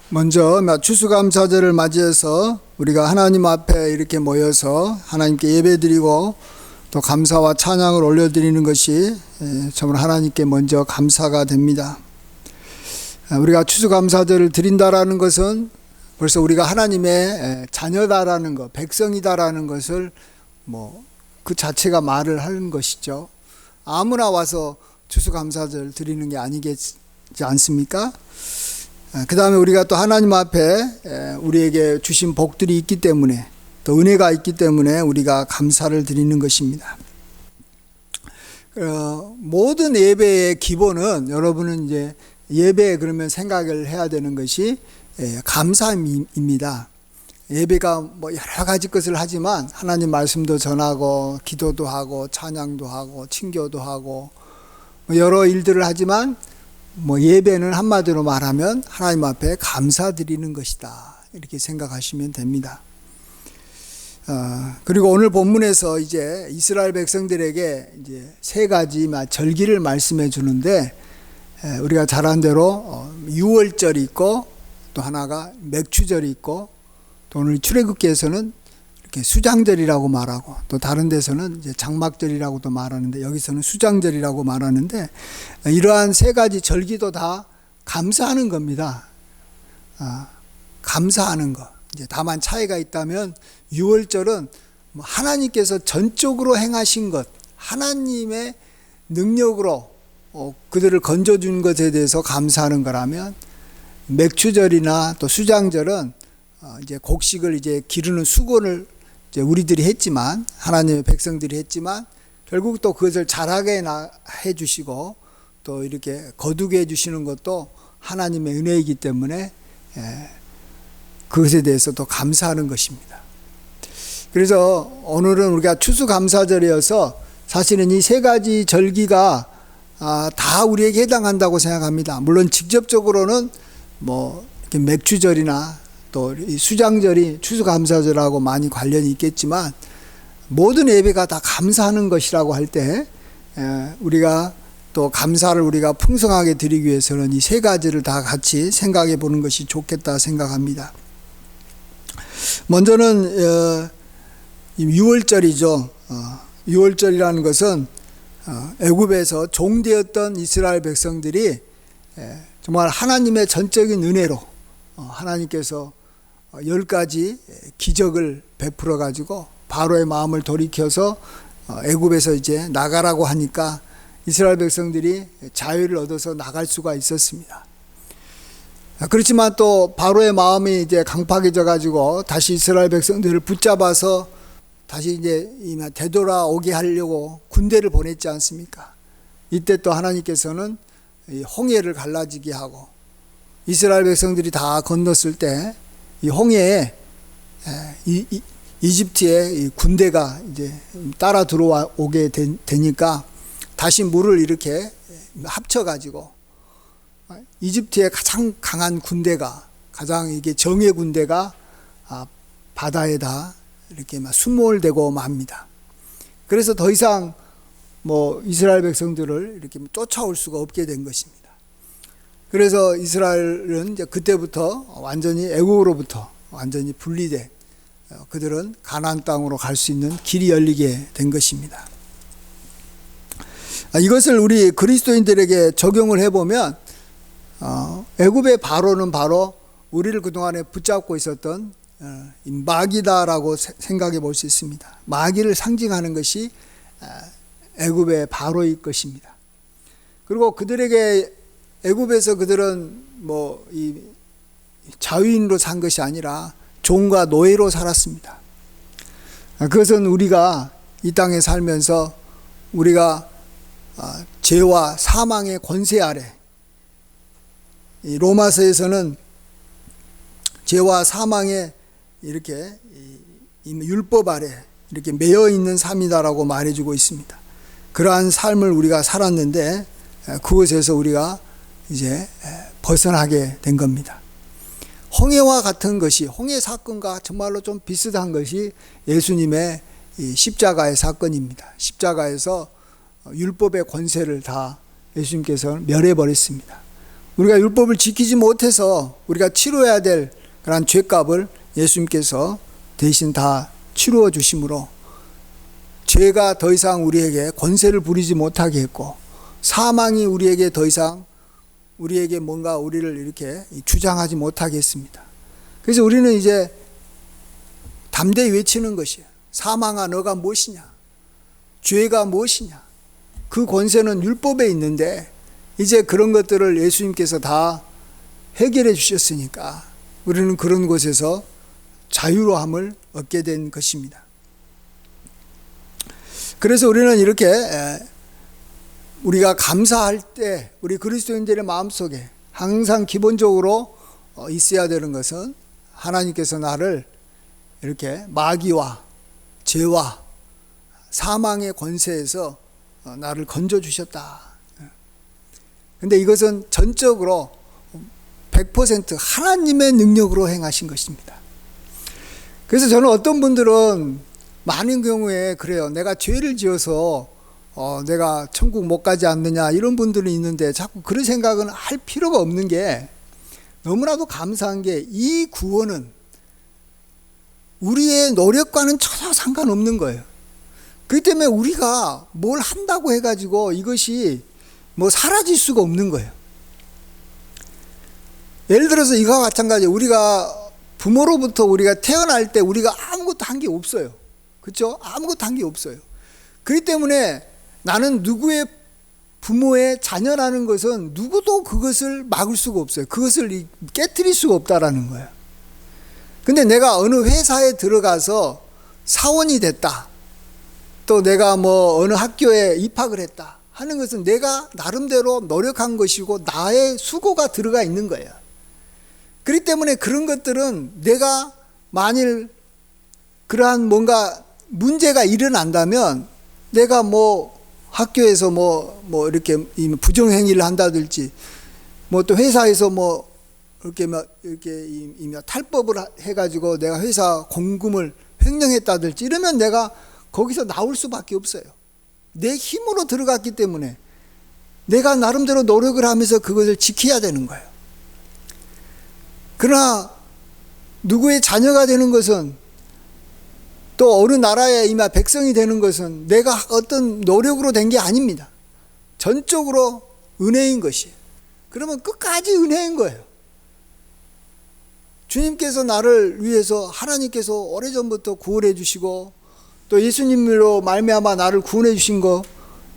먼저 추수감사절을 맞이해서 우리가 하나님 앞에 이렇게 모여서 하나님께 예배드리고 또 감사와 찬양을 올려드리는 것이 정말 하나님께 먼저 감사가 됩니다. 우리가 추수감사절을 드린다라는 것은 벌써 우리가 하나님의 자녀다라는 것, 백성이다라는 것을 그 자체가 말을 하는 것이죠. 아무나 와서 추수감사절 드리는 게 아니겠지 않습니까? 그 다음에 우리가 또 하나님 앞에 우리에게 주신 복들이 있기 때문에, 또 은혜가 있기 때문에 우리가 감사를 드리는 것입니다. 모든 예배의 기본은, 여러분은 이제 예배 그러면 생각을 해야 되는 것이 감사입니다. 예배가 여러 가지 것을 하지만 하나님 말씀도 전하고 기도도 하고 찬양도 하고 친교도 하고 여러 일들을 하지만 예배는 한마디로 말하면 하나님 앞에 감사드리는 것이다, 이렇게 생각하시면 됩니다. 그리고 오늘 본문에서 이제 이스라엘 백성들에게 이제 세 가지 절기를 말씀해 주는데, 우리가 잘 아는 대로 유월절이 있고 또 하나가 맥추절이 있고, 또 오늘 출애굽기에서는 이렇게 수장절이라고 말하고, 또 다른 데서는 이제 장막절이라고도 말하는데, 여기서는 수장절이라고 말하는데, 이러한 세 가지 절기도 다 감사하는 겁니다. 감사하는 것. 이제 다만 차이가 있다면, 유월절은 하나님께서 전적으로 행하신 것, 하나님의 능력으로 그들을 건져준 것에 대해서 감사하는 거라면, 맥추절이나 또 수장절은 이제 곡식을 이제 기르는 수고를 이제 우리들이 했지만, 하나님의 백성들이 했지만, 결국 또 그것을 자라게 해 주시고 또 이렇게 거두게 해 주시는 것도 하나님의 은혜이기 때문에 그것에 대해서 또 감사하는 것입니다. 그래서 오늘은 우리가 추수감사절이어서 사실은 이 세 가지 절기가 다 우리에게 해당한다고 생각합니다. 물론 직접적으로는 이렇게 맥추절이나 또 이 수장절이 추수감사절하고 많이 관련이 있겠지만, 모든 예배가 다 감사하는 것이라고 할 때 우리가 또 감사를 우리가 풍성하게 드리기 위해서는 이 세 가지를 다 같이 생각해 보는 것이 좋겠다 생각합니다. 먼저는 유월절이죠. 유월절이라는 것은 애굽에서 종되었던 이스라엘 백성들이 정말 하나님의 전적인 은혜로 하나님께서 10가지 기적을 베풀어 가지고 바로의 마음을 돌이켜서 애굽에서 이제 나가라고 하니까 이스라엘 백성들이 자유를 얻어서 나갈 수가 있었습니다. 그렇지만 또 바로의 마음이 이제 강팍해져 가지고 다시 이스라엘 백성들을 붙잡아서 다시 이제 되돌아오게 하려고 군대를 보냈지 않습니까? 이때 또 하나님께서는 홍해를 갈라지게 하고, 이스라엘 백성들이 다 건넜을 때 이 홍해에 이집트의 군대가 이제 따라 들어오게 되니까 다시 물을 이렇게 합쳐가지고 이집트의 가장 강한 군대가, 가장 이게 정예 군대가 바다에다 이렇게 수몰되고 맙니다. 그래서 더 이상 이스라엘 백성들을 이렇게 쫓아올 수가 없게 된 것입니다. 그래서 이스라엘은 이제 그때부터 완전히 애국으로부터 완전히 분리돼 그들은 가나안 땅으로 갈 수 있는 길이 열리게 된 것입니다. 이것을 우리 그리스도인들에게 적용을 해보면 애굽의 바로는 바로 우리를 그동안에 붙잡고 있었던 마귀다라고 생각해 볼 수 있습니다. 마귀를 상징하는 것이 애굽의 바로일 것입니다. 그리고 그들에게 애굽에서 그들은 이 자유인으로 산 것이 아니라 종과 노예로 살았습니다. 그것은 우리가 이 땅에 살면서 우리가 죄와 사망의 권세 아래, 로마서에서는 죄와 사망의 이렇게 율법 아래 이렇게 매여 있는 삶이다라고 말해주고 있습니다. 그러한 삶을 우리가 살았는데 그것에서 우리가 이제 벗어나게 된 겁니다. 홍해와 같은 것이, 홍해 사건과 정말로 좀 비슷한 것이 예수님의 십자가의 사건입니다. 십자가에서 율법의 권세를 다 예수님께서 멸해버렸습니다. 우리가 율법을 지키지 못해서 우리가 치러야 될 그런 죄값을 예수님께서 대신 다 치루어 주심으로 죄가 더 이상 우리에게 권세를 부리지 못하게 했고, 사망이 우리에게 더 이상 우리에게 뭔가 우리를 이렇게 주장하지 못하게 했습니다. 그래서 우리는 이제 담대히 외치는 것이에요. 사망아, 너가 무엇이냐? 죄가 무엇이냐? 그 권세는 율법에 있는데 이제 그런 것들을 예수님께서 다 해결해 주셨으니까 우리는 그런 곳에서 자유로움을 얻게 된 것입니다. 그래서 우리는 이렇게 우리가 감사할 때 우리 그리스도인들의 마음속에 항상 기본적으로 있어야 되는 것은 하나님께서 나를 이렇게 마귀와 죄와 사망의 권세에서 나를 건져주셨다. 근데 이것은 전적으로 100% 하나님의 능력으로 행하신 것입니다. 그래서 저는 어떤 분들은 많은 경우에 그래요. 내가 죄를 지어서 내가 천국 못 가지 않느냐 이런 분들이 있는데 자꾸 그런 생각은 할 필요가 없는 게 너무나도 감사한 게 이 구원은 우리의 노력과는 전혀 상관없는 거예요. 그렇기 때문에 우리가 뭘 한다고 해가지고 이것이 뭐 사라질 수가 없는 거예요. 예를 들어서 이거와 마찬가지예요. 우리가 부모로부터 우리가 태어날 때 우리가 아무것도 한 게 없어요. 그렇죠? 아무것도 한 게 없어요. 그렇기 때문에 나는 누구의 부모의 자녀라는 것은 누구도 그것을 막을 수가 없어요. 그것을 깨트릴 수가 없다라는 거예요. 근데 내가 어느 회사에 들어가서 사원이 됐다. 또 내가 뭐 어느 학교에 입학을 했다 하는 것은 내가 나름대로 노력한 것이고 나의 수고가 들어가 있는 거예요. 그렇기 때문에 그런 것들은 내가 만일 그러한 뭔가 문제가 일어난다면 내가 뭐 학교에서 뭐 이렇게 부정행위를 한다든지 뭐 또 회사에서 뭐 이렇게 탈법을 해가지고 내가 회사 공금을 횡령했다든지 이러면 내가 거기서 나올 수밖에 없어요. 내 힘으로 들어갔기 때문에 내가 나름대로 노력을 하면서 그것을 지켜야 되는 거예요. 그러나 누구의 자녀가 되는 것은 또 어느 나라의 이마 백성이 되는 것은 내가 어떤 노력으로 된 게 아닙니다. 전적으로 은혜인 것이에요. 그러면 끝까지 은혜인 거예요. 주님께서 나를 위해서 하나님께서 오래전부터 구원해 주시고 또 예수님으로 말미암아 나를 구원해 주신 거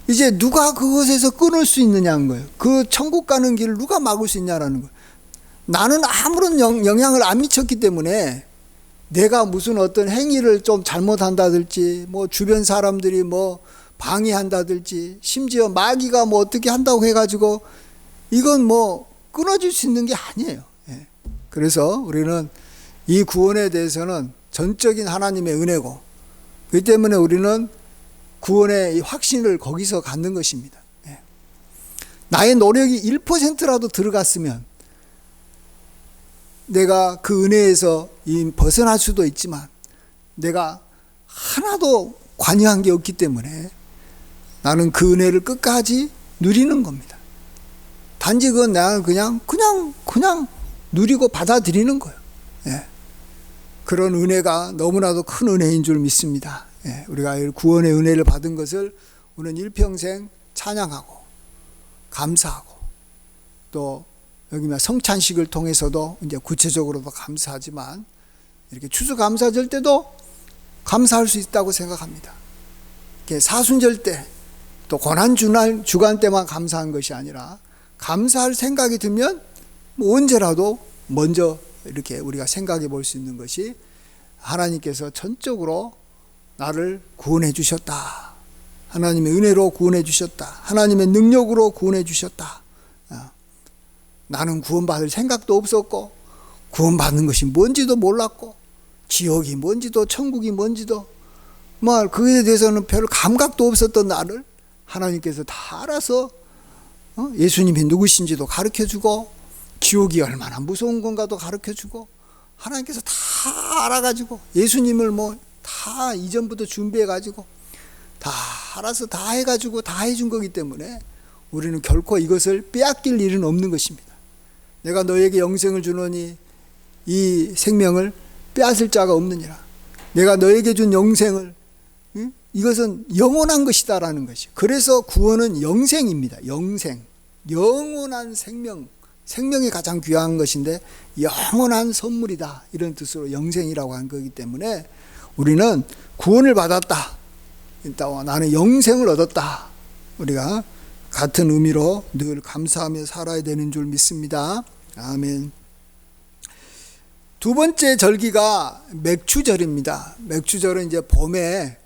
이제 누가 그것에서 끊을 수 있느냐는 거예요. 그 천국 가는 길을 누가 막을 수 있냐라는 거예요. 나는 아무런 영향을 안 미쳤기 때문에 내가 무슨 어떤 행위를 좀 잘못한다든지 뭐 주변 사람들이 뭐 방해한다든지 심지어 마귀가 뭐 어떻게 한다고 해가지고 이건 뭐 끊어질 수 있는 게 아니에요. 그래서 우리는 이 구원에 대해서는 전적인 하나님의 은혜고 그렇기 때문에 우리는 구원의 확신을 거기서 갖는 것입니다. 나의 노력이 1%라도 들어갔으면 내가 그 은혜에서 벗어날 수도 있지만 내가 하나도 관여한 게 없기 때문에 나는 그 은혜를 끝까지 누리는 겁니다. 단지 그건 나는 그냥 누리고 받아들이는 거예요. 그런 은혜가 너무나도 큰 은혜인 줄 믿습니다. 우리가 구원의 은혜를 받은 것을 우리는 일평생 찬양하고 감사하고 또 여기 성찬식을 통해서도 이제 구체적으로도 감사하지만 이렇게 추수감사절 때도 감사할 수 있다고 생각합니다. 사순절 때 또 고난주간 때만 감사한 것이 아니라 감사할 생각이 들면 뭐 언제라도 먼저 이렇게 우리가 생각해 볼 수 있는 것이 하나님께서 전적으로 나를 구원해 주셨다. 하나님의 은혜로 구원해 주셨다. 하나님의 능력으로 구원해 주셨다. 나는 구원받을 생각도 없었고 구원받는 것이 뭔지도 몰랐고 지옥이 뭔지도 천국이 뭔지도 뭐 그에 대해서는 별 감각도 없었던 나를 하나님께서 다 알아서 예수님이 누구신지도 가르쳐주고 지옥이 얼마나 무서운 건가도 가르쳐주고 하나님께서 다 알아가지고 예수님을 뭐 다 이전부터 준비해가지고 다 알아서 다 해가지고 다 해준 거기 때문에 우리는 결코 이것을 빼앗길 일은 없는 것입니다. 내가 너에게 영생을 주노니 이 생명을 빼앗을 자가 없느니라. 내가 너에게 준 영생을, 이것은 영원한 것이다라는 것이. 그래서 구원은 영생입니다. 영생, 영원한 생명, 생명이 가장 귀한 것인데 영원한 선물이다, 이런 뜻으로 영생이라고 한 거기 때문에 우리는 구원을 받았다, 나는 영생을 얻었다, 우리가 같은 의미로 늘 감사하며 살아야 되는 줄 믿습니다. 아멘. 두 번째 절기가 맥추절입니다. 맥추절은 이제 봄에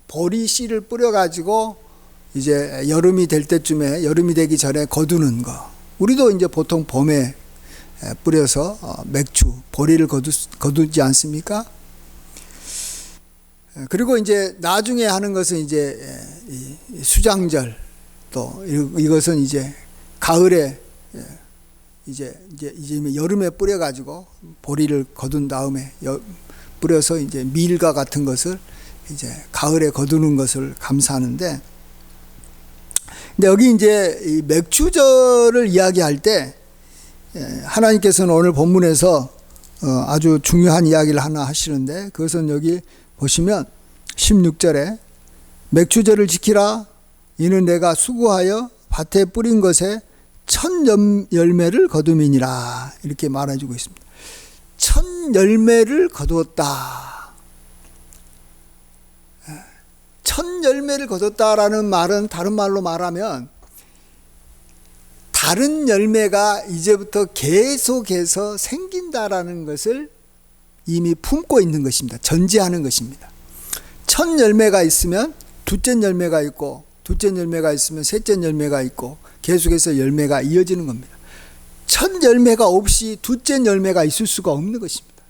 보리 씨를 뿌려가지고 이제 여름이 될 때쯤에, 여름이 되기 전에 거두는 거. 우리도 이제 보통 봄에 뿌려서 맥추, 보리를 거두지 않습니까? 그리고 이제 나중에 하는 것은 이제 수장절, 또 이것은 이제 가을에 이제 여름에 뿌려가지고 보리를 거둔 다음에 뿌려서 이제 밀과 같은 것을 이제 가을에 거두는 것을 감사하는데, 근데 여기 이제 이 맥추절을 이야기할 때 하나님께서는 오늘 본문에서 아주 중요한 이야기를 하나 하시는데, 그것은 여기 보시면 16절에 맥추절을 지키라. 이는 내가 수고하여 밭에 뿌린 것에 첫 열매를 거둠이니라, 이렇게 말해주고 있습니다. 첫 열매를 거두었다. 첫 열매를 거뒀다라는 말은 다른 말로 말하면 다른 열매가 이제부터 계속해서 생긴다라는 것을 이미 품고 있는 것입니다. 전제하는 것입니다. 첫 열매가 있으면 둘째 열매가 있고, 둘째 열매가 있으면 셋째 열매가 있고, 계속해서 열매가 이어지는 겁니다. 첫 열매가 없이 둘째 열매가 있을 수가 없는 것입니다.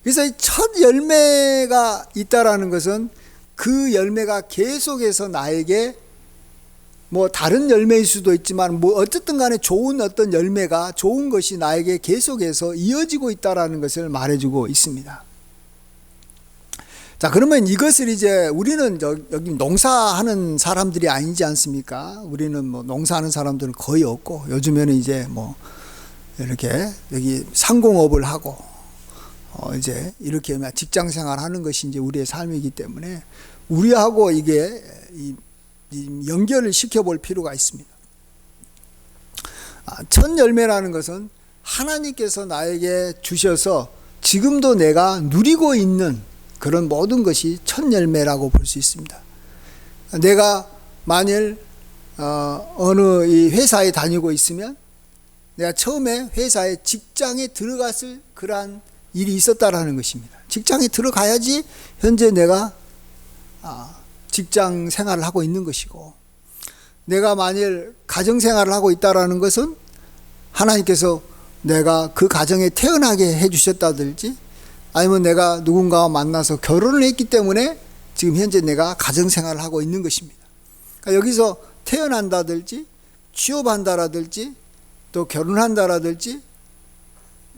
그래서 이 첫 열매가 있다라는 것은 그 열매가 계속해서 나에게 뭐 다른 열매일 수도 있지만 뭐 어쨌든 간에 좋은 어떤 열매가, 좋은 것이 나에게 계속해서 이어지고 있다라는 것을 말해주고 있습니다. 자, 그러면 이것을 이제 우리는 여기 농사하는 사람들이 아니지 않습니까? 우리는 뭐 농사하는 사람들은 거의 없고, 요즘에는 이제 뭐 이렇게 여기 상공업을 하고 이제 이렇게 직장 생활하는 것이 이제 우리의 삶이기 때문에 우리하고 이게 연결을 시켜볼 필요가 있습니다. 첫 열매라는 것은 하나님께서 나에게 주셔서 지금도 내가 누리고 있는 그런 모든 것이 첫 열매라고 볼 수 있습니다. 내가 만일 어느 이 회사에 다니고 있으면 내가 처음에 회사에 직장에 들어갔을 그러한 일이 있었다라는 것입니다. 직장에 들어가야지 현재 내가 직장 생활을 하고 있는 것이고, 내가 만일 가정 생활을 하고 있다라는 것은 하나님께서 내가 그 가정에 태어나게 해주셨다든지, 아니면 내가 누군가와 만나서 결혼을 했기 때문에 지금 현재 내가 가정 생활을 하고 있는 것입니다. 그러니까 여기서 태어난다든지 취업한다라든지 또 결혼한다라든지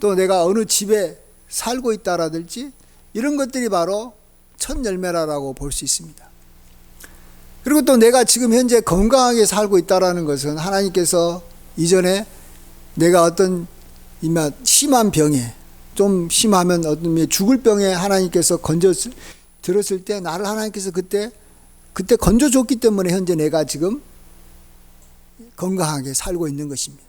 또 내가 어느 집에 살고 있다라든지 이런 것들이 바로 첫 열매라고 볼 수 있습니다. 그리고 또 내가 지금 현재 건강하게 살고 있다라는 것은 하나님께서 이전에 내가 어떤 심한 병에, 좀 심하면 어떤 죽을 병에 하나님께서 들었을 때 나를 하나님께서 그때 건져줬기 때문에 현재 내가 지금 건강하게 살고 있는 것입니다.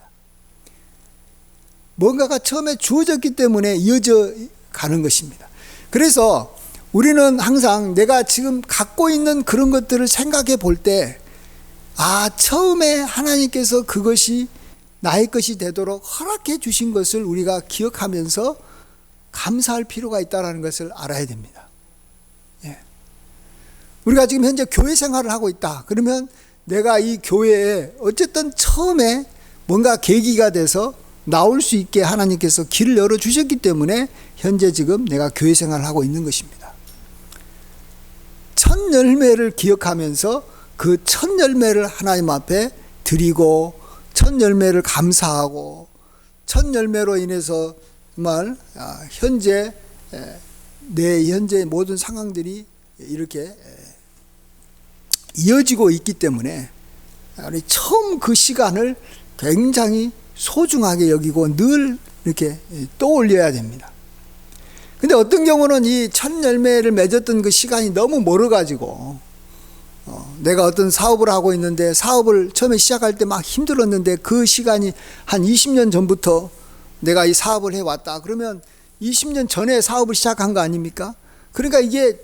뭔가가 처음에 주어졌기 때문에 이어져 가는 것입니다. 그래서 우리는 항상 내가 지금 갖고 있는 그런 것들을 생각해 볼 때, 처음에 하나님께서 그것이 나의 것이 되도록 허락해 주신 것을 우리가 기억하면서 감사할 필요가 있다는 것을 알아야 됩니다. 예. 우리가 지금 현재 교회 생활을 하고 있다. 그러면 내가 이 교회에 어쨌든 처음에 뭔가 계기가 돼서 나올 수 있게 하나님께서 길을 열어주셨기 때문에 현재 지금 내가 교회 생활을 하고 있는 것입니다. 첫 열매를 기억하면서 그 첫 열매를 하나님 앞에 드리고, 첫 열매를 감사하고, 첫 열매로 인해서 정말 현재 내 현재 모든 상황들이 이렇게 이어지고 있기 때문에 처음 그 시간을 굉장히 소중하게 여기고 늘 이렇게 떠올려야 됩니다. 근데 어떤 경우는 이 첫 열매를 맺었던 그 시간이 너무 멀어가지고 내가 어떤 사업을 하고 있는데 사업을 처음에 시작할 때 막 힘들었는데 그 시간이 한 20년 전부터 내가 이 사업을 해왔다. 그러면 20년 전에 사업을 시작한 거 아닙니까? 그러니까 이게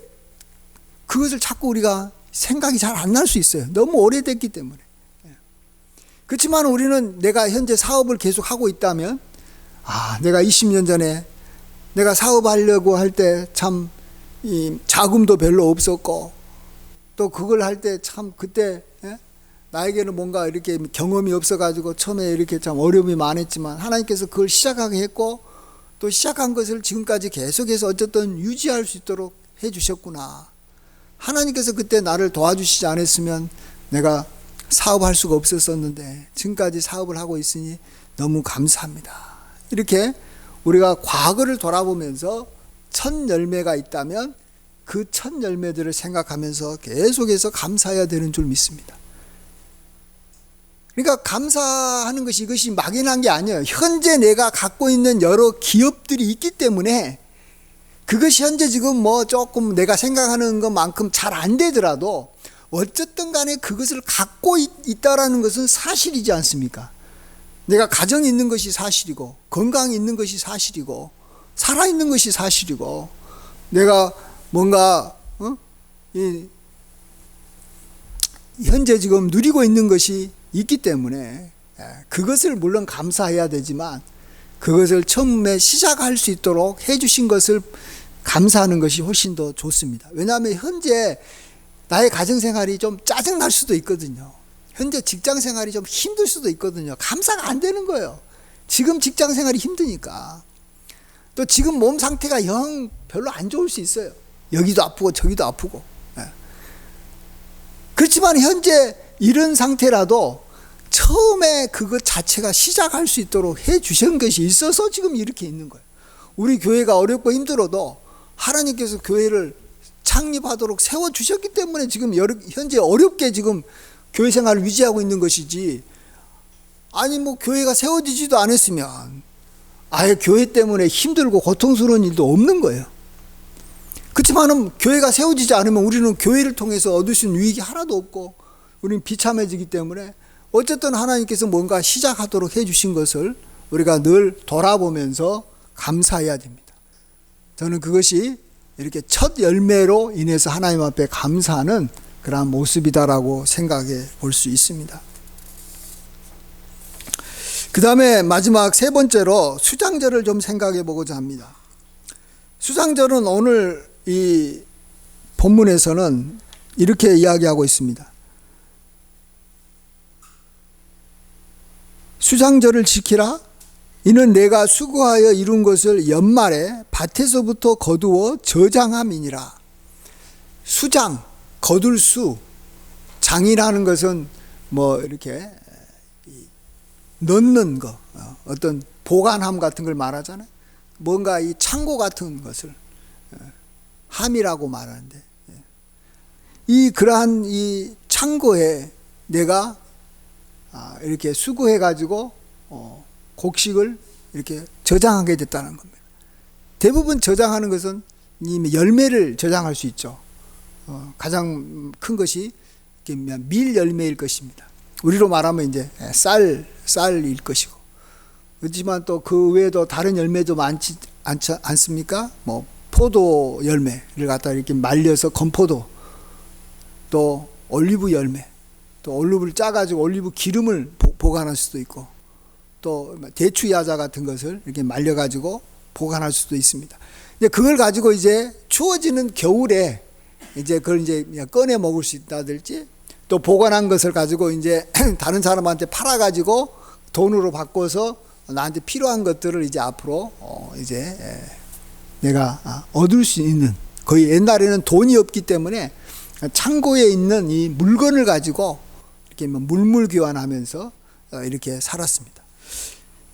그것을 자꾸 우리가 생각이 잘 안 날 수 있어요. 너무 오래됐기 때문에. 그렇지만 우리는 내가 현재 사업을 계속 하고 있다면 내가 20년 전에 내가 사업하려고 할 때 참 이 자금도 별로 없었고 또 그걸 할 때 참 그때 나에게는 뭔가 이렇게 경험이 없어가지고 처음에 이렇게 참 어려움이 많았지만 하나님께서 그걸 시작하게 했고 또 시작한 것을 지금까지 계속해서 어쨌든 유지할 수 있도록 해주셨구나. 하나님께서 그때 나를 도와주시지 않았으면 내가 사업할 수가 없었었는데 지금까지 사업을 하고 있으니 너무 감사합니다. 이렇게 우리가 과거를 돌아보면서 첫 열매가 있다면 그 첫 열매들을 생각하면서 계속해서 감사해야 되는 줄 믿습니다. 그러니까 감사하는 것이 이것이 막연한 게 아니에요. 현재 내가 갖고 있는 여러 기업들이 있기 때문에 그것이 현재 지금 뭐 조금 내가 생각하는 것만큼 잘 안 되더라도 어쨌든 간에 그것을 갖고 있다라는 것은 사실이지 않습니까? 내가 가정이 있는 것이 사실이고 건강이 있는 것이 사실이고 살아있는 것이 사실이고 내가 뭔가 현재 지금 누리고 있는 것이 있기 때문에 그것을 물론 감사해야 되지만 그것을 처음에 시작할 수 있도록 해주신 것을 감사하는 것이 훨씬 더 좋습니다. 왜냐하면 현재 나의 가정생활이 좀 짜증날 수도 있거든요. 현재 직장생활이 좀 힘들 수도 있거든요. 감사가 안 되는 거예요. 지금 직장생활이 힘드니까. 또 지금 몸 상태가 영 별로 안 좋을 수 있어요. 여기도 아프고 저기도 아프고. 그렇지만 현재 이런 상태라도 처음에 그것 자체가 시작할 수 있도록 해 주신 것이 있어서 지금 이렇게 있는 거예요. 우리 교회가 어렵고 힘들어도 하나님께서 교회를 창립하도록 세워주셨기 때문에 지금 현재 어렵게 지금 교회 생활을 유지하고 있는 것이지, 아니 뭐 교회가 세워지지도 않았으면 아예 교회 때문에 힘들고 고통스러운 일도 없는 거예요. 그렇지만은 교회가 세워지지 않으면 우리는 교회를 통해서 얻을 수 있는 유익이 하나도 없고 우리는 비참해지기 때문에 어쨌든 하나님께서 뭔가 시작하도록 해주신 것을 우리가 늘 돌아보면서 감사해야 됩니다. 저는 그것이 이렇게 첫 열매로 인해서 하나님 앞에 감사하는 그러한 모습이다라고 생각해 볼 수 있습니다. 그 다음에 마지막 세 번째로 수장절을 좀 생각해 보고자 합니다. 수장절은 오늘 이 본문에서는 이렇게 이야기하고 있습니다. 수장절을 지키라. 이는 내가 수고하여 이룬 것을 연말에 밭에서부터 거두어 저장함이니라. 수장, 거둘 수, 장이라는 것은 뭐 이렇게 넣는 거, 어떤 보관함 같은 걸 말하잖아요. 뭔가 이 창고 같은 것을 함이라고 말하는데, 그러한 이 창고에 내가 이렇게 수거해 가지고 곡식을 이렇게 저장하게 됐다는 겁니다. 대부분 저장하는 것은 이미 열매를 저장할 수 있죠. 가장 큰 것이 밀 열매일 것입니다. 우리로 말하면 이제 쌀일 것이고. 그렇지만 또 그 외에도 다른 열매도 많지 않습니까? 뭐 포도 열매를 갖다 이렇게 말려서 건포도, 또 올리브 열매, 또 올리브를 짜가지고 올리브 기름을 보관할 수도 있고, 또 대추 야자 같은 것을 이렇게 말려가지고 보관할 수도 있습니다. 이제 그걸 가지고 이제 추워지는 겨울에 이제 그걸 이제 꺼내 먹을 수 있다든지, 또 보관한 것을 가지고 이제 다른 사람한테 팔아가지고 돈으로 바꿔서 나한테 필요한 것들을 이제 앞으로 이제 내가 얻을 수 있는, 거의 옛날에는 돈이 없기 때문에 창고에 있는 이 물건을 가지고 이렇게 물물 교환하면서 이렇게 살았습니다.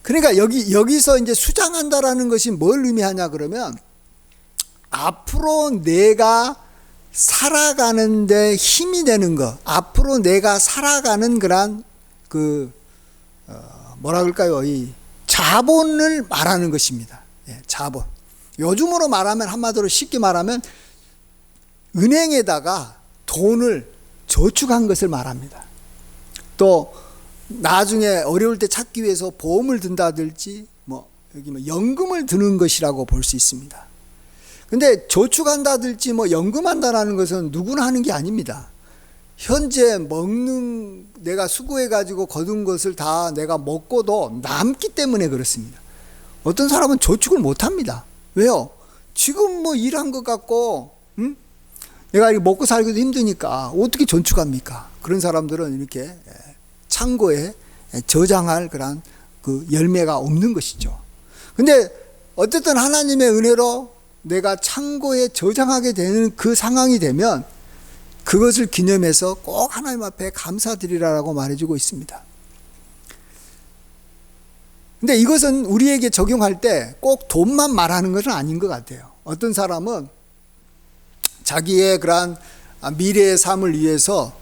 그러니까 여기서 이제 수장한다라는 것이 뭘 의미하냐 그러면, 앞으로 내가 살아가는데 힘이 되는 것, 앞으로 내가 살아가는 그런 뭐라 그럴까요? 이 자본을 말하는 것입니다. 예, 자본. 요즘으로 말하면, 한마디로 쉽게 말하면 은행에다가 돈을 저축한 것을 말합니다. 또 나중에 어려울 때 찾기 위해서 보험을 든다든지 여기 연금을 드는 것이라고 볼 수 있습니다. 근데 저축한다든지 연금한다라는 것은 누구나 하는 게 아닙니다. 현재 먹는, 내가 수고해가지고 거둔 것을 다 내가 먹고도 남기 때문에 그렇습니다. 어떤 사람은 저축을 못합니다. 왜요? 지금 일한 것 같고, 내가 먹고 살기도 힘드니까 어떻게 저축합니까? 그런 사람들은 이렇게 창고에 저장할 그런 그 열매가 없는 것이죠. 근데 어쨌든 하나님의 은혜로 내가 창고에 저장하게 되는 그 상황이 되면 그것을 기념해서 꼭 하나님 앞에 감사드리라고 말해주고 있습니다. 근데 이것은 우리에게 적용할 때 꼭 돈만 말하는 것은 아닌 것 같아요. 어떤 사람은 자기의 그러한 미래의 삶을 위해서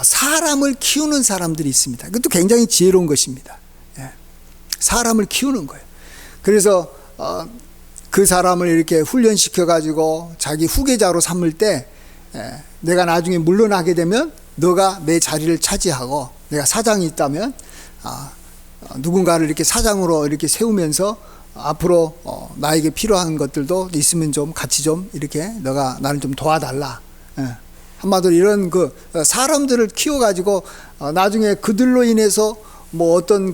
사람을 키우는 사람들이 있습니다. 그것도 굉장히 지혜로운 것입니다. 사람을 키우는 거예요. 그래서 그 사람을 이렇게 훈련시켜 가지고 자기 후계자로 삼을 때, 내가 나중에 물러나게 되면 너가 내 자리를 차지하고, 내가 사장이 있다면 누군가를 이렇게 사장으로 이렇게 세우면서 앞으로 나에게 필요한 것들도 있으면 좀 같이 좀 이렇게 너가 나를 좀 도와달라. 한마디로 이런 그 사람들을 키워가지고 나중에 그들로 인해서 어떤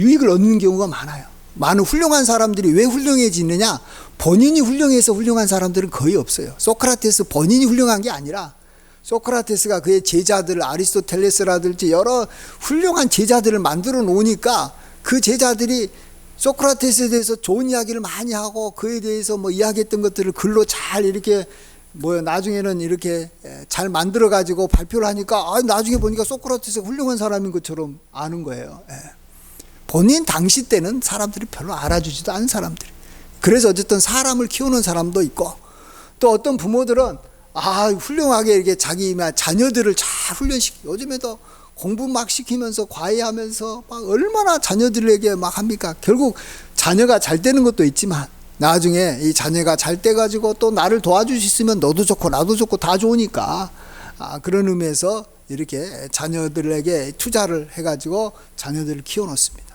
유익을 얻는 경우가 많아요. 많은 훌륭한 사람들이 왜 훌륭해지느냐? 본인이 훌륭해서 훌륭한 사람들은 거의 없어요. 소크라테스 본인이 훌륭한 게 아니라 소크라테스가 그의 제자들, 아리스토텔레스라든지 여러 훌륭한 제자들을 만들어 놓으니까 그 제자들이 소크라테스에 대해서 좋은 이야기를 많이 하고 그에 대해서 이야기했던 것들을 글로 잘 이렇게 나중에는 이렇게 잘 만들어 가지고 발표를 하니까 나중에 보니까 소크라테스가 훌륭한 사람인 것처럼 아는 거예요. 본인 당시 때는 사람들이 별로 알아주지도 않은 사람들이. 그래서 어쨌든 사람을 키우는 사람도 있고, 또 어떤 부모들은 훌륭하게 이렇게 자기 자녀들을 잘 훈련시키고, 요즘에도 공부 막 시키면서 과외하면서 막 얼마나 자녀들에게 막 합니까? 결국 자녀가 잘 되는 것도 있지만 나중에 이 자녀가 잘 돼가지고 또 나를 도와줄 수 있으면 너도 좋고 나도 좋고 다 좋으니까, 그런 의미에서 이렇게 자녀들에게 투자를 해가지고 자녀들을 키워놓습니다.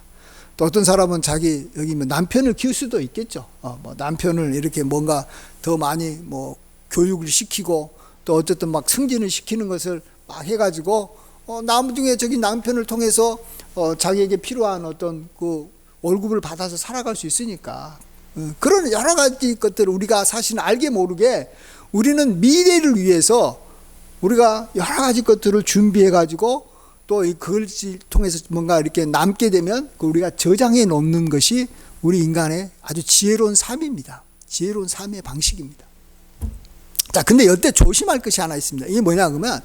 또 어떤 사람은 자기 여기 남편을 키울 수도 있겠죠. 남편을 이렇게 뭔가 더 많이 교육을 시키고, 또 어쨌든 막 승진을 시키는 것을 막 해가지고 나중에 저기 남편을 통해서 자기에게 필요한 어떤 그 월급을 받아서 살아갈 수 있으니까, 그런 여러 가지 것들을 우리가 사실 알게 모르게 우리는 미래를 위해서 우리가 여러 가지 것들을 준비해 가지고 또 이 그걸 통해서 뭔가 이렇게 남게 되면 우리가 저장해 놓는 것이 우리 인간의 아주 지혜로운 삶입니다. 지혜로운 삶의 방식입니다. 자, 근데 이때 조심할 것이 하나 있습니다. 이게 뭐냐 그러면,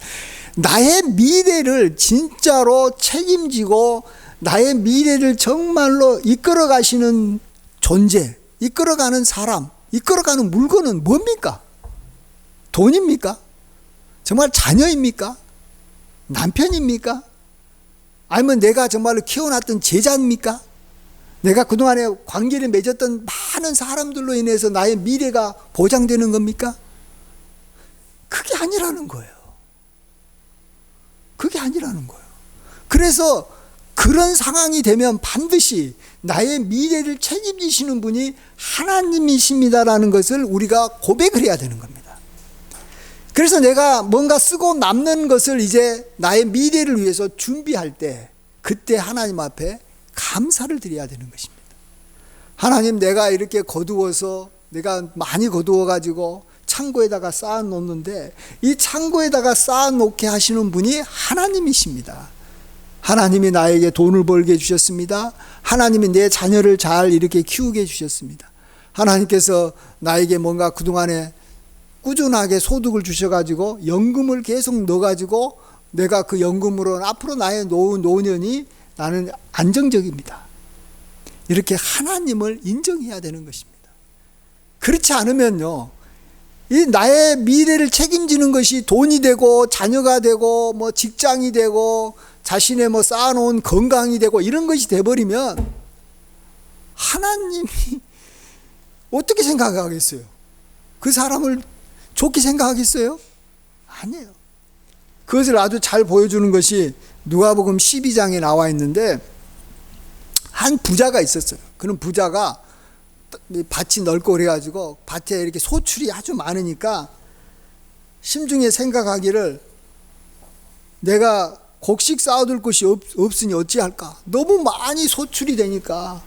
나의 미래를 진짜로 책임지고 나의 미래를 정말로 이끌어 가시는 존재, 이끌어가는 사람, 이끌어가는 물건은 뭡니까? 돈입니까? 정말 자녀입니까? 남편입니까? 아니면 내가 정말로 키워놨던 제자입니까? 내가 그동안에 관계를 맺었던 많은 사람들로 인해서 나의 미래가 보장되는 겁니까? 그게 아니라는 거예요. 그게 아니라는 거예요. 그래서 그런 상황이 되면 반드시 나의 미래를 책임지시는 분이 하나님이십니다라는 것을 우리가 고백을 해야 되는 겁니다. 그래서 내가 뭔가 쓰고 남는 것을 이제 나의 미래를 위해서 준비할 때, 그때 하나님 앞에 감사를 드려야 되는 것입니다. 하나님, 내가 이렇게 거두어서, 내가 많이 거두어 가지고 창고에다가 쌓아 놓는데, 이 창고에다가 쌓아 놓게 하시는 분이 하나님이십니다. 하나님이 나에게 돈을 벌게 해주셨습니다. 하나님이 내 자녀를 잘 이렇게 키우게 해주셨습니다. 하나님께서 나에게 뭔가 그동안에 꾸준하게 소득을 주셔가지고 연금을 계속 넣어가지고 내가 그 연금으로 앞으로 나의 노년이 나는 안정적입니다. 이렇게 하나님을 인정해야 되는 것입니다. 그렇지 않으면요, 이 나의 미래를 책임지는 것이 돈이 되고 자녀가 되고 직장이 되고 자신의 뭐 쌓아놓은 건강이 되고 이런 것이 돼버리면 하나님이 어떻게 생각하겠어요? 그 사람을 좋게 생각하겠어요? 아니에요. 그것을 아주 잘 보여주는 것이 누가복음 12장에 나와 있는데, 한 부자가 있었어요. 그런 부자가 밭이 넓고 그래가지고 밭에 이렇게 소출이 아주 많으니까 심중에 생각하기를, 내가 곡식 쌓아둘 곳이 없으니 어찌할까? 너무 많이 소출이 되니까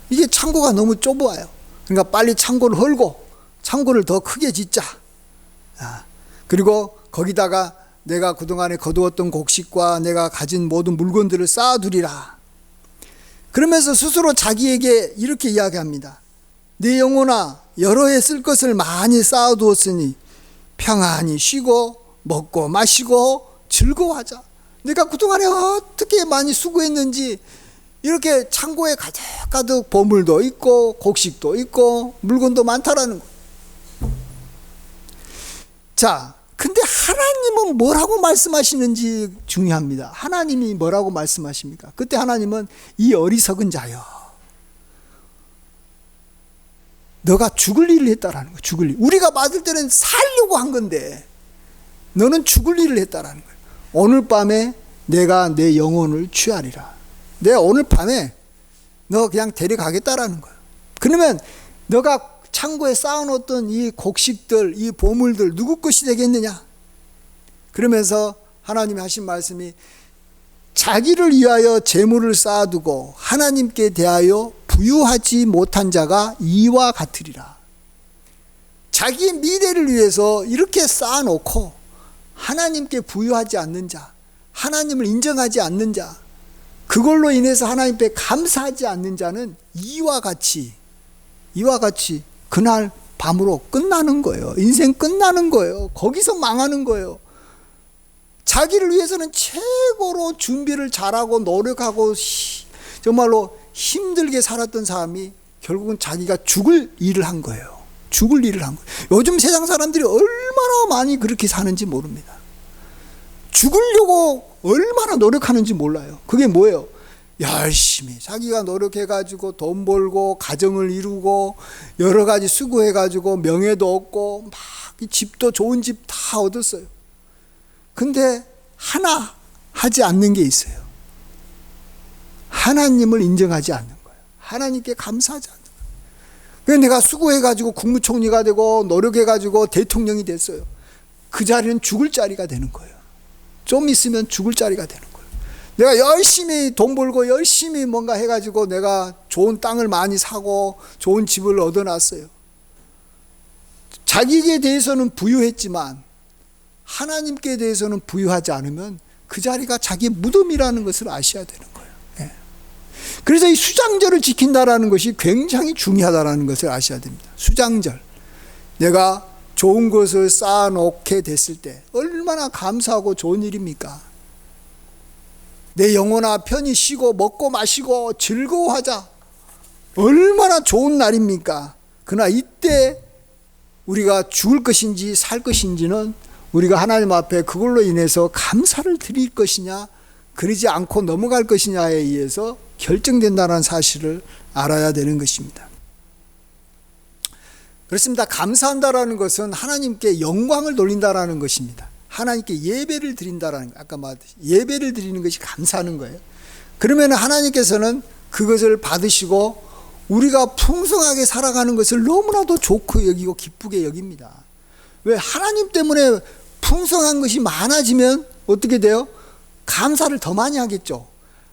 이게 창고가 너무 좁아요. 그러니까 빨리 창고를 헐고 창고를 더 크게 짓자. 그리고 거기다가 내가 그동안에 거두었던 곡식과 내가 가진 모든 물건들을 쌓아두리라. 그러면서 스스로 자기에게 이렇게 이야기합니다. 네 영혼아, 여러 해 쓸 것을 많이 쌓아두었으니 평안히 쉬고 먹고 마시고 즐거워하자. 내가 그동안에 어떻게 많이 수고했는지, 이렇게 창고에 가득가득 보물도 있고 곡식도 있고 물건도 많다라는 거예요. 자, 근데 하나님은 뭐라고 말씀하시는지 중요합니다. 하나님이 뭐라고 말씀하십니까? 그때 하나님은 이 어리석은 자여, 너가 죽을 일을 했다라는 거예요. 죽을 일. 우리가 맞을 때는 살려고 한 건데 너는 죽을 일을 했다라는 거예요. 오늘 밤에 내가 내 영혼을 취하리라. 내가 오늘 밤에 너 그냥 데려가겠다라는 거예요. 그러면 너가 창고에 쌓아놓았던 이 곡식들, 이 보물들 누구 것이 되겠느냐? 그러면서 하나님이 하신 말씀이, 자기를 위하여 재물을 쌓아두고 하나님께 대하여 부유하지 못한 자가 이와 같으리라. 자기의 미래를 위해서 이렇게 쌓아놓고 하나님께 부유하지 않는 자, 하나님을 인정하지 않는 자, 그걸로 인해서 하나님께 감사하지 않는 자는 이와 같이 그날 밤으로 끝나는 거예요. 인생 끝나는 거예요. 거기서 망하는 거예요. 자기를 위해서는 최고로 준비를 잘하고 노력하고 정말로 힘들게 살았던 사람이 결국은 자기가 죽을 일을 한 거예요. 죽을 일을 한 거예요. 요즘 세상 사람들이 얼마나 많이 그렇게 사는지 모릅니다. 죽으려고 얼마나 노력하는지 몰라요. 그게 뭐예요? 열심히 자기가 노력해가지고 돈 벌고 가정을 이루고 여러 가지 수고해가지고 명예도 얻고 막 집도 좋은 집 다 얻었어요. 근데 하나 하지 않는 게 있어요. 하나님을 인정하지 않는 거예요. 하나님께 감사하지 않는 거예요. 그래서 내가 수고해가지고 국무총리가 되고 노력해가지고 대통령이 됐어요. 그 자리는 죽을 자리가 되는 거예요. 좀 있으면 죽을 자리가 되는 거예요. 내가 열심히 돈 벌고 열심히 뭔가 해가지고 내가 좋은 땅을 많이 사고 좋은 집을 얻어놨어요. 자기에 대해서는 부유했지만 하나님께 대해서는 부유하지 않으면 그 자리가 자기의 무덤이라는 것을 아셔야 되는 거예요. 그래서 이 수장절을 지킨다라는 것이 굉장히 중요하다는 것을 아셔야 됩니다. 수장절, 내가 좋은 것을 쌓아놓게 됐을 때 얼마나 감사하고 좋은 일입니까? 내 영혼아 편히 쉬고 먹고 마시고 즐거워하자. 얼마나 좋은 날입니까? 그러나 이때 우리가 죽을 것인지 살 것인지는 우리가 하나님 앞에 그걸로 인해서 감사를 드릴 것이냐, 그러지 않고 넘어갈 것이냐에 의해서 결정된다는 사실을 알아야 되는 것입니다. 그렇습니다. 감사한다라는 것은 하나님께 영광을 돌린다라는 것입니다. 하나님께 예배를 드린다라는 거. 아까 말했듯이 예배를 드리는 것이 감사하는 거예요. 그러면 하나님께서는 그것을 받으시고 우리가 풍성하게 살아가는 것을 너무나도 좋고 여기고 기쁘게 여깁니다. 왜? 하나님 때문에 풍성한 것이 많아지면 어떻게 돼요? 감사를 더 많이 하겠죠.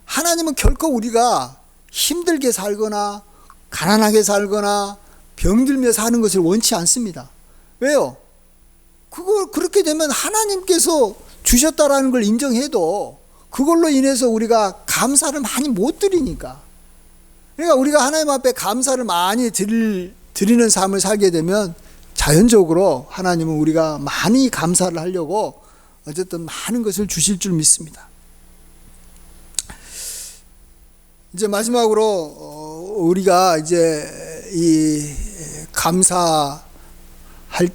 하나님은 결코 우리가 힘들게 살거나 가난하게 살거나 병들며 사는 것을 원치 않습니다. 왜요? 그렇게 되면 하나님께서 주셨다라는 걸 인정해도 그걸로 인해서 우리가 감사를 많이 못 드리니까. 그러니까 우리가 하나님 앞에 감사를 많이 드리는 삶을 살게 되면 자연적으로 하나님은 우리가 많이 감사를 하려고 어쨌든 많은 것을 주실 줄 믿습니다. 이제 마지막으로 우리가 이제 이 감사할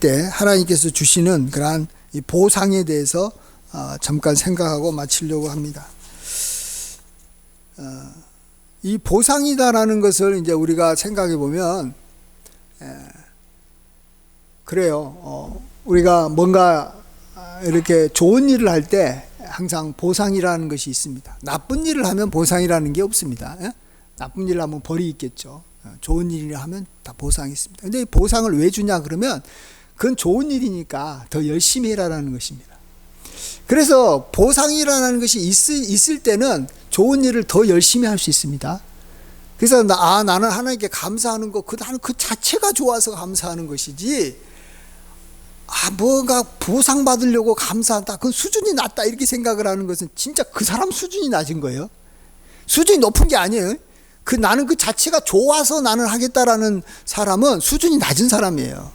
때 하나님께서 주시는 그러한 이 보상에 대해서 잠깐 생각하고 마치려고 합니다. 이 보상이다라는 것을 이제 우리가 생각해 보면, 그래요. 우리가 뭔가 이렇게 좋은 일을 할 때 항상 보상이라는 것이 있습니다. 나쁜 일을 하면 보상이라는 게 없습니다. 나쁜 일을 하면 벌이 있겠죠. 좋은 일을 하면 다 보상이 있습니다. 근데 이 보상을 왜 주냐 그러면 그건 좋은 일이니까 더 열심히 해라라는 것입니다. 그래서 보상이라는 것이 있을 때는 좋은 일을 더 열심히 할 수 있습니다. 그래서 나는 하나님께 감사하는 거, 나는 그 자체가 좋아서 감사하는 것이지, 뭔가 보상받으려고 감사한다, 그 수준이 낮다 이렇게 생각을 하는 것은 진짜 그 사람 수준이 낮은 거예요. 수준이 높은 게 아니에요. 나는 그 자체가 좋아서 나는 하겠다라는 사람은 수준이 낮은 사람이에요.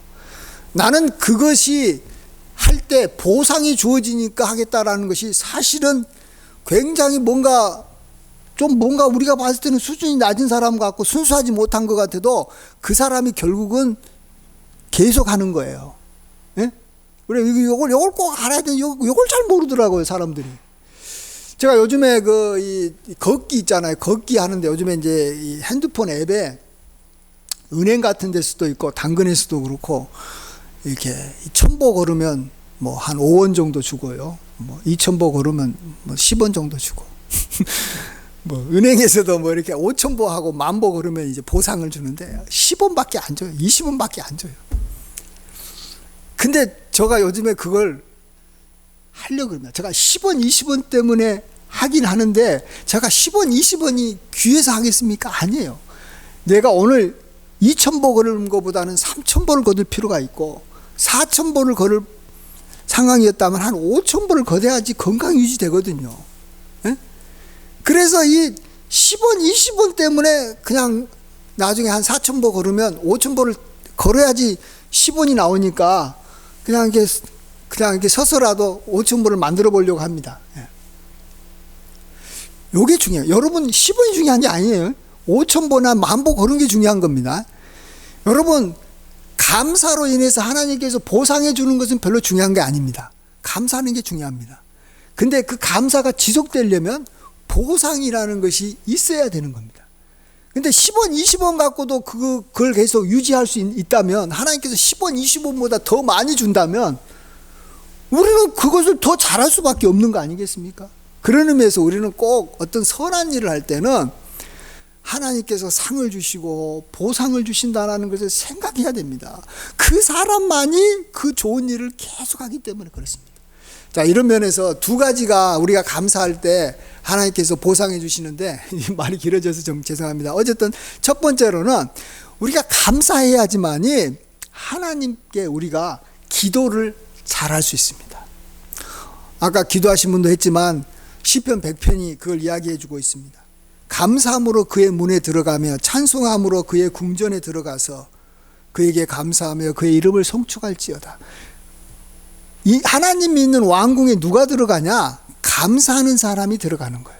나는 그것이 할 때 보상이 주어지니까 하겠다라는 것이 사실은 굉장히 뭔가 우리가 봤을 때는 수준이 낮은 사람 같고 순수하지 못한 것 같아도 그 사람이 결국은 계속 하는 거예요. 예? 그래, 요걸 꼭 알아야 돼. 요걸 잘 모르더라고요, 사람들이. 제가 요즘에 이 걷기 있잖아요. 걷기 하는데 요즘에 이제 이 핸드폰 앱에 은행 같은 데서도 있고 당근에서도 그렇고 이렇게 1000보 걸으면 뭐 한 5원 정도 주고요. 뭐 2000보 걸으면 뭐 10원 정도 주고. 뭐 은행에서도 뭐 이렇게 5000보 하고 10,000보 걸으면 이제 보상을 주는데 10원밖에 안 줘요. 20원밖에 안 줘요. 근데 제가 요즘에 그걸 하려고 그럽니다. 제가 10원, 20원 때문에 하긴 하는데 제가 10원, 20원이 귀해서 하겠습니까? 아니에요. 내가 오늘 2000보 걸은 것보다는 3000보를 걸을 필요가 있고 4000보를 걸을 상황이었다면 한 5000보를 걸어야지 건강 유지되거든요. 예? 그래서 이 10원, 20원 때문에 그냥 나중에 한 4000보 걸으면 5000보를 걸어야지 10원이 나오니까 그냥 이렇게 서서라도 5000보를 만들어 보려고 합니다. 요게 중요해요. 여러분, 10원이 중요한 게 아니에요. 5000보나 10,000보 걸은 게 중요한 겁니다. 여러분, 감사로 인해서 하나님께서 보상해 주는 것은 별로 중요한 게 아닙니다. 감사하는 게 중요합니다. 근데 그 감사가 지속되려면 보상이라는 것이 있어야 되는 겁니다. 근데 10원, 20원 갖고도 그걸 계속 유지할 수 있다면, 하나님께서 10원, 20원보다 더 많이 준다면 우리는 그것을 더 잘할 수밖에 없는 거 아니겠습니까? 그런 의미에서 우리는 꼭 어떤 선한 일을 할 때는 하나님께서 상을 주시고 보상을 주신다는 것을 생각해야 됩니다. 그 사람만이 그 좋은 일을 계속하기 때문에 그렇습니다. 자, 이런 면에서 두 가지가 우리가 감사할 때 하나님께서 보상해 주시는데, 말이 길어져서 좀 죄송합니다. 어쨌든 첫 번째로는 우리가 감사해야지만이 하나님께 우리가 기도를 잘할 수 있습니다. 아까 기도하신 분도 했지만 시편 100편이 그걸 이야기해 주고 있습니다. 감사함으로 그의 문에 들어가며 찬송함으로 그의 궁전에 들어가서 그에게 감사하며 그의 이름을 송축할지어다. 이 하나님 믿는 왕궁에 누가 들어가냐? 감사하는 사람이 들어가는 거예요.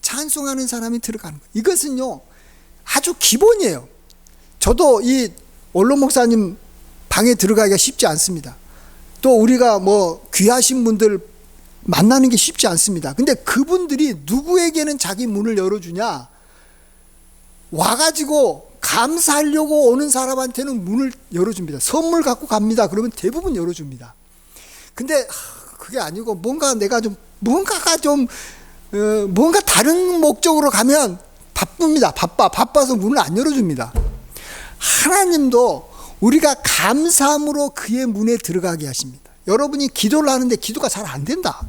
찬송하는 사람이 들어가는 거예요. 이것은요 아주 기본이에요. 저도 이 원로 목사님 방에 들어가기가 쉽지 않습니다. 또 우리가 뭐 귀하신 분들 만나는 게 쉽지 않습니다. 근데 그분들이 누구에게는 자기 문을 열어주냐? 와가지고 감사하려고 오는 사람한테는 문을 열어줍니다. 선물 갖고 갑니다. 그러면 대부분 열어줍니다. 근데 그게 아니고 뭔가 다른 목적으로 가면 바쁩니다. 바빠서 문을 안 열어줍니다. 하나님도 우리가 감사함으로 그의 문에 들어가게 하십니다. 여러분이 기도를 하는데 기도가 잘 안 된다.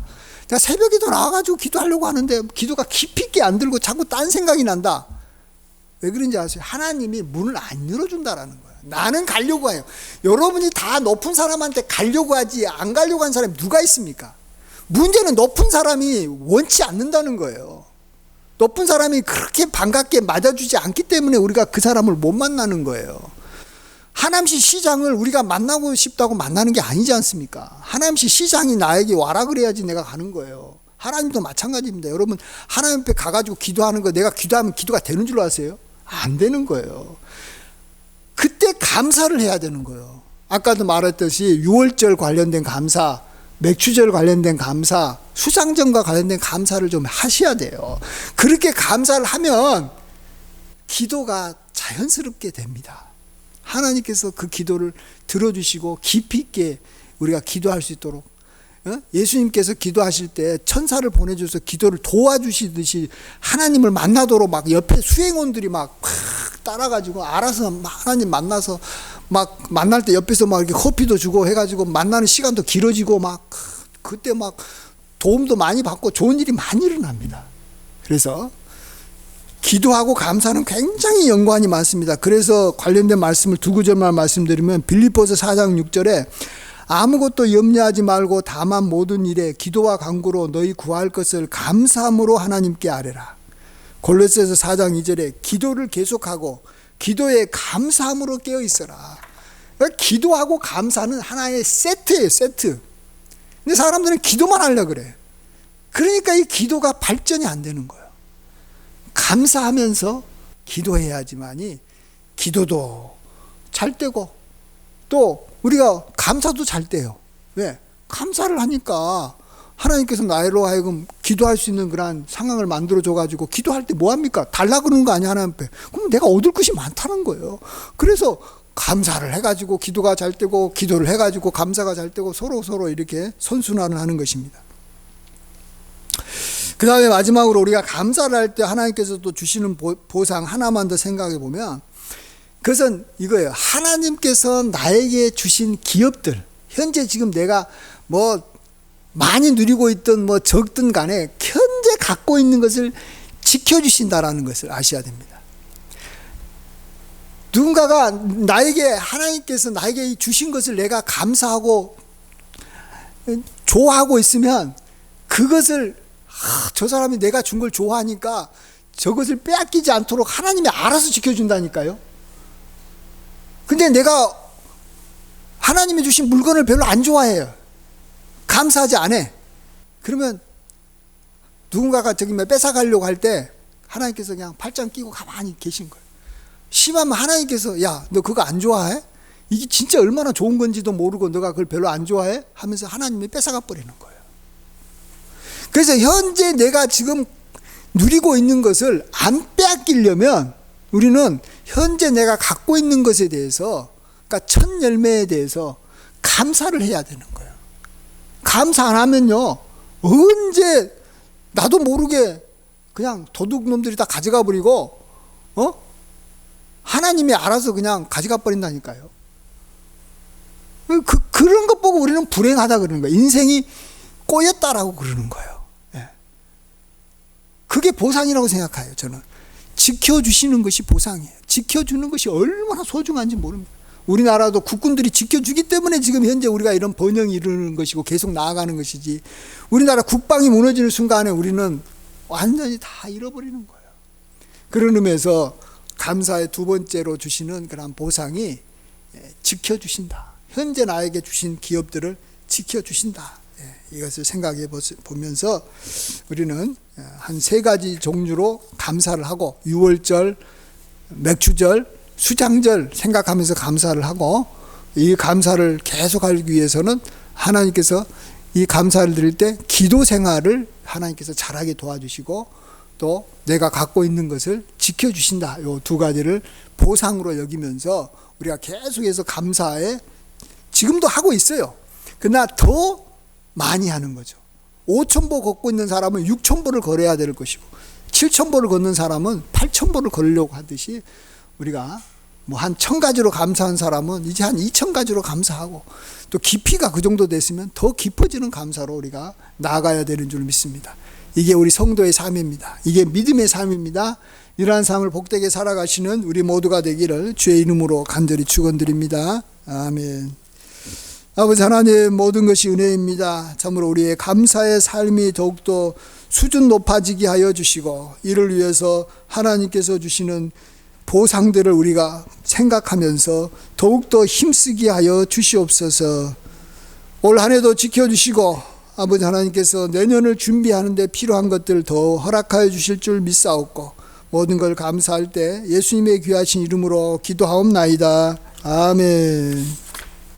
내가 새벽에도 나와가지고 기도하려고 하는데 기도가 깊이 있게 안 들고 자꾸 딴 생각이 난다. 왜 그런지 아세요? 하나님이 문을 안 열어준다라는 거예요. 나는 가려고 해요. 여러분이 다 높은 사람한테 가려고 하지 안 가려고 하는 사람이 누가 있습니까? 문제는 높은 사람이 원치 않는다는 거예요. 높은 사람이 그렇게 반갑게 맞아주지 않기 때문에 우리가 그 사람을 못 만나는 거예요. 하남시 시장을 우리가 만나고 싶다고 만나는 게 아니지 않습니까? 하남시 시장이 나에게 와라 그래야지 내가 가는 거예요. 하나님도 마찬가지입니다. 여러분, 하나님 앞에 가가지고 기도하는 거 내가 기도하면 기도가 되는 줄 아세요? 안 되는 거예요. 그때 감사를 해야 되는 거예요. 아까도 말했듯이 6월절 관련된 감사, 맥추절 관련된 감사, 수장전과 관련된 감사를 좀 하셔야 돼요. 그렇게 감사를 하면 기도가 자연스럽게 됩니다. 하나님께서 그 기도를 들어주시고 깊이 있게 우리가 기도할 수 있도록, 예수님께서 기도하실 때 천사를 보내줘서 기도를 도와주시듯이 하나님을 만나도록 막 옆에 수행원들이 막 따라가지고 알아서 하나님 만나서 막 만날 때 옆에서 막 이렇게 커피도 주고 해가지고 만나는 시간도 길어지고 막 그때 막 도움도 많이 받고 좋은 일이 많이 일어납니다. 그래서 기도하고 감사는 굉장히 연관이 많습니다. 그래서 관련된 말씀을 두 구절만 말씀드리면 빌립보서 4장 6절에 아무것도 염려하지 말고 다만 모든 일에 기도와 간구로 너희 구할 것을 감사함으로 하나님께 아뢰라. 골로새서 4장 2절에 기도를 계속하고 기도에 감사함으로 깨어 있어라. 그러니까 기도하고 감사는 하나의 세트예요, 세트. 근데 사람들은 기도만 하려고 그래. 그러니까 이 기도가 발전이 안 되는 거예요. 감사하면서 기도해야지만이 기도도 잘 되고 또 우리가 감사도 잘 돼요. 왜? 감사를 하니까 하나님께서 나로 하여금 기도할 수 있는 그런 상황을 만들어줘가지고 기도할 때 뭐합니까? 달라 그러는 거 아니야, 하나님 앞에. 그럼 내가 얻을 것이 많다는 거예요. 그래서 감사를 해가지고 기도가 잘 되고 기도를 해가지고 감사가 잘 되고 서로 이렇게 선순환을 하는 것입니다. 그 다음에 마지막으로 우리가 감사를 할 때 하나님께서 또 주시는 보상 하나만 더 생각해 보면 그것은 이거예요. 하나님께서 나에게 주신 기업들, 현재 지금 내가 뭐 많이 누리고 있던 뭐 적든 간에 현재 갖고 있는 것을 지켜주신다라는 것을 아셔야 됩니다. 누군가가 하나님께서 나에게 주신 것을 내가 감사하고 좋아하고 있으면 그것을 저 사람이 내가 준 걸 좋아하니까 저것을 빼앗기지 않도록 하나님이 알아서 지켜준다니까요. 근데 내가 하나님이 주신 물건을 별로 안 좋아해요. 감사하지 않아. 그러면 누군가가 저기 뺏어가려고 할 때 하나님께서 그냥 팔짱 끼고 가만히 계신 거예요. 심하면 하나님께서 야, 너 그거 안 좋아해? 이게 진짜 얼마나 좋은 건지도 모르고 너가 그걸 별로 안 좋아해? 하면서 하나님이 뺏어가 버리는 거예요. 그래서 현재 내가 지금 누리고 있는 것을 안 빼앗기려면 우리는 현재 내가 갖고 있는 것에 대해서, 그러니까 첫 열매에 대해서 감사를 해야 되는 거예요. 감사 안 하면요, 언제 나도 모르게 그냥 도둑놈들이 다 가져가 버리고, 하나님이 알아서 그냥 가져가 버린다니까요. 그런 것 보고 우리는 불행하다 그러는 거예요. 인생이 꼬였다라고 그러는 거예요. 예. 그게 보상이라고 생각해요, 저는. 지켜주시는 것이 보상이에요. 지켜주는 것이 얼마나 소중한지 모릅니다. 우리나라도 국군들이 지켜주기 때문에 지금 현재 우리가 이런 번영이 이루는 것이고 계속 나아가는 것이지, 우리나라 국방이 무너지는 순간에 우리는 완전히 다 잃어버리는 거예요. 그런 의미에서 감사의 두 번째로 주시는 그런 보상이 지켜주신다. 현재 나에게 주신 기업들을 지켜주신다. 이것을 생각해 보면서 우리는 한 세 가지 종류로 감사를 하고, 유월절, 맥추절, 수장절 생각하면서 감사를 하고, 이 감사를 계속하기 위해서는 하나님께서 이 감사를 드릴 때 기도 생활을 하나님께서 잘하게 도와주시고 또 내가 갖고 있는 것을 지켜주신다. 이 두 가지를 보상으로 여기면서 우리가 계속해서 감사에 지금도 하고 있어요. 그러나 더 많이 하는 거죠. 5,000보 걷고 있는 사람은 6,000보를 걸어야 될 것이고 7,000보를 걷는 사람은 8,000보를 걸으려고 하듯이 우리가 뭐 한 1,000가지로 감사한 사람은 이제 한 2,000가지로 감사하고 또 깊이가 그 정도 됐으면 더 깊어지는 감사로 우리가 나아가야 되는 줄 믿습니다. 이게 우리 성도의 삶입니다. 이게 믿음의 삶입니다. 이러한 삶을 복되게 살아가시는 우리 모두가 되기를 주의 이름으로 간절히 축원드립니다. 아멘. 아버지 하나님, 모든 것이 은혜입니다. 참으로 우리의 감사의 삶이 더욱더 수준 높아지게 하여 주시고 이를 위해서 하나님께서 주시는 보상들을 우리가 생각하면서 더욱더 힘쓰게 하여 주시옵소서. 올 한 해도 지켜주시고 아버지 하나님께서 내년을 준비하는 데 필요한 것들 더 허락하여 주실 줄 믿사옵고 모든 걸 감사할 때 예수님의 귀하신 이름으로 기도하옵나이다. 아멘.